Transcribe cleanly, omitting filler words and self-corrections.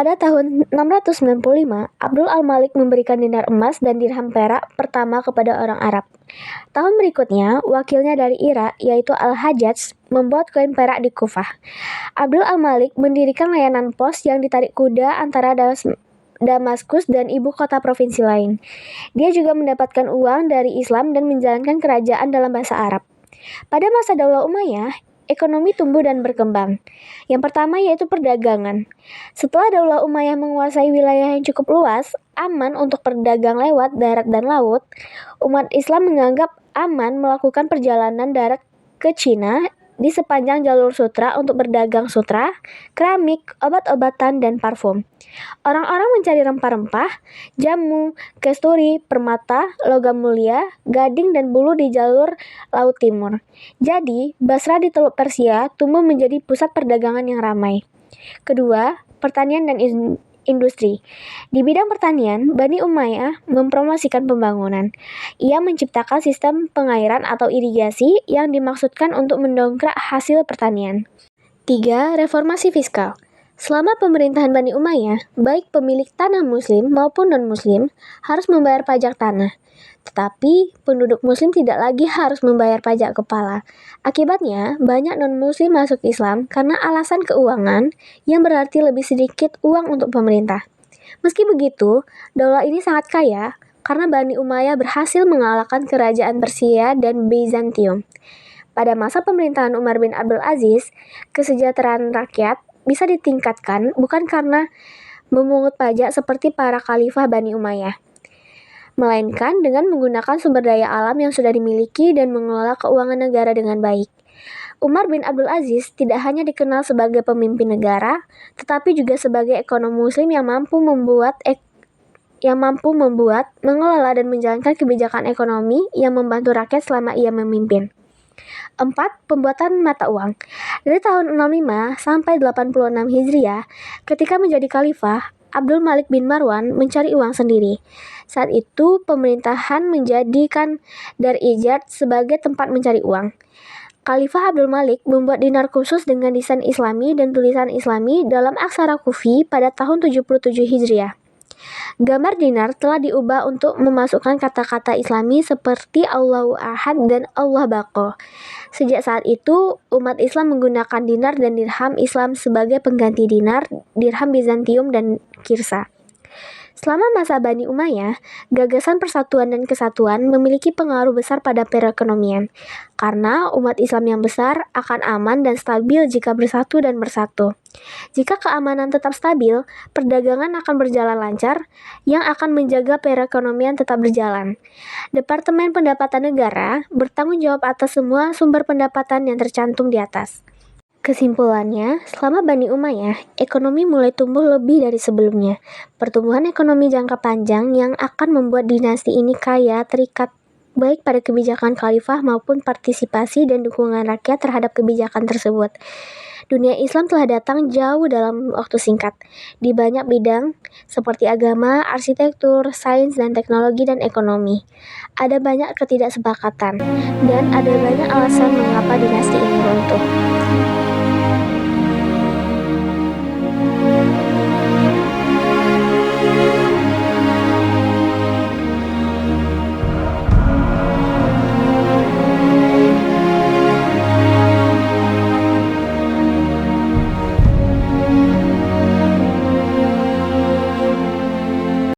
Pada tahun 695, Abdul al-Malik memberikan dinar emas dan dirham perak pertama kepada orang Arab. Tahun berikutnya, wakilnya dari Irak, yaitu Al-Hajjaj, membuat koin perak di Kufah. Abdul al-Malik mendirikan layanan pos yang ditarik kuda antara Damaskus dan ibu kota provinsi lain. Dia juga mendapatkan uang dari Islam dan menjalankan kerajaan dalam bahasa Arab. Pada masa Daulah Umayyah, ekonomi tumbuh dan berkembang. Yang pertama yaitu perdagangan. Setelah Daulah Umayyah menguasai wilayah yang cukup luas, aman untuk berdagang lewat darat dan laut, umat Islam menganggap aman melakukan perjalanan darat ke Cina di sepanjang jalur sutra untuk berdagang sutra, keramik, obat-obatan, dan parfum. Orang-orang mencari rempah-rempah, jamu, kasturi, permata, logam mulia, gading, dan bulu di jalur Laut Timur. Jadi, Basra di Teluk Persia tumbuh menjadi pusat perdagangan yang ramai. Kedua, pertanian dan industri. Di bidang pertanian, Bani Umayyah mempromosikan pembangunan. Ia menciptakan sistem pengairan atau irigasi yang dimaksudkan untuk mendongkrak hasil pertanian. 3. Reformasi fiskal. Selama pemerintahan Bani Umayyah, baik pemilik tanah muslim maupun non-muslim harus membayar pajak tanah. Tetapi, penduduk muslim tidak lagi harus membayar pajak kepala. Akibatnya, banyak non-muslim masuk Islam karena alasan keuangan yang berarti lebih sedikit uang untuk pemerintah. Meski begitu, daulah ini sangat kaya karena Bani Umayyah berhasil mengalahkan kerajaan Persia dan Bizantium. Pada masa pemerintahan Umar bin Abdul Aziz, kesejahteraan rakyat bisa ditingkatkan bukan karena memungut pajak seperti para khalifah Bani Umayyah, melainkan dengan menggunakan sumber daya alam yang sudah dimiliki dan mengelola keuangan negara dengan baik. Umar bin Abdul Aziz tidak hanya dikenal sebagai pemimpin negara, tetapi juga sebagai ekonom muslim yang mampu membuat, mengelola dan menjalankan kebijakan ekonomi yang membantu rakyat selama ia memimpin. 4. Pembuatan mata uang. Dari tahun 65 sampai 86 Hijriah, ketika menjadi khalifah, Abdul Malik bin Marwan mencari uang sendiri. Saat itu, pemerintahan menjadikan Dar Ijad sebagai tempat mencari uang. Khalifah Abdul Malik membuat dinar khusus dengan desain Islami dan tulisan Islami dalam aksara Kufi pada tahun 77 Hijriah. Gambar dinar telah diubah untuk memasukkan kata-kata Islami seperti Allahu Ahad dan Allah Baqo. Sejak saat itu, umat Islam menggunakan dinar dan dirham Islam sebagai pengganti dinar, dirham Bizantium, dan kirsa. Selama masa Bani Umayyah, gagasan persatuan dan kesatuan memiliki pengaruh besar pada perekonomian, karena umat Islam yang besar akan aman dan stabil jika bersatu dan bersatu. Jika keamanan tetap stabil, perdagangan akan berjalan lancar, yang akan menjaga perekonomian tetap berjalan. Departemen Pendapatan Negara bertanggung jawab atas semua sumber pendapatan yang tercantum di atas. Kesimpulannya, selama Bani Umayyah, ekonomi mulai tumbuh lebih dari sebelumnya. Pertumbuhan ekonomi jangka panjang yang akan membuat dinasti ini kaya terikat baik pada kebijakan khalifah maupun partisipasi dan dukungan rakyat terhadap kebijakan tersebut. Dunia Islam telah datang jauh dalam waktu singkat, di banyak bidang seperti agama, arsitektur, sains dan teknologi dan ekonomi. Ada banyak ketidaksepakatan, dan ada banyak alasan mengapa dinasti ini runtuh.